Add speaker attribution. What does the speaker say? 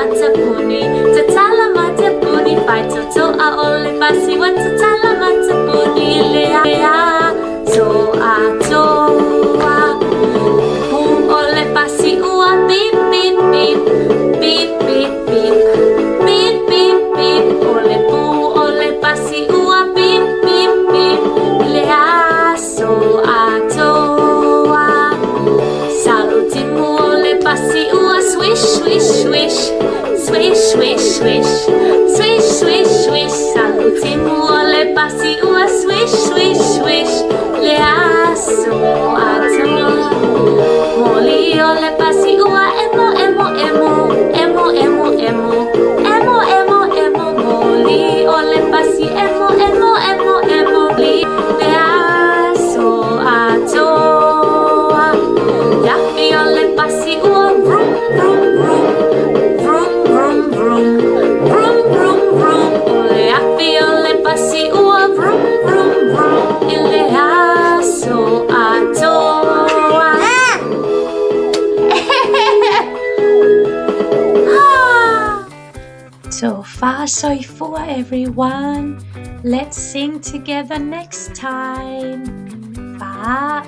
Speaker 1: matapuni, tatala matapuni, fai toto a ole pasi wa tatala matapuni lea, so a toa. Pu ole pasi ua beep beep beep, beep beep beep, beep beep beep. Ole pu ole pasi ua beep beep beep, lea, so a toa. Salutimu ole pasi ua swish swish swish, swish swish swish, swish swish swish. Salutimu ole pasi ua swish swish swish, lea, so a toa. Moli ole pasi ua emo emo emo, emo emo emo, emo emo emo. Moli ole pasi emo emo emo emo, lea, so a toa. Yafi ole pasi ua vroom vroom vroom, vroom vroom vroom, vroom vroom vroom. Ole yafi ole pasi ua vroom vroom vroom, lea, so a toa. So far, so far, everyone. Let's sing together next time. Fa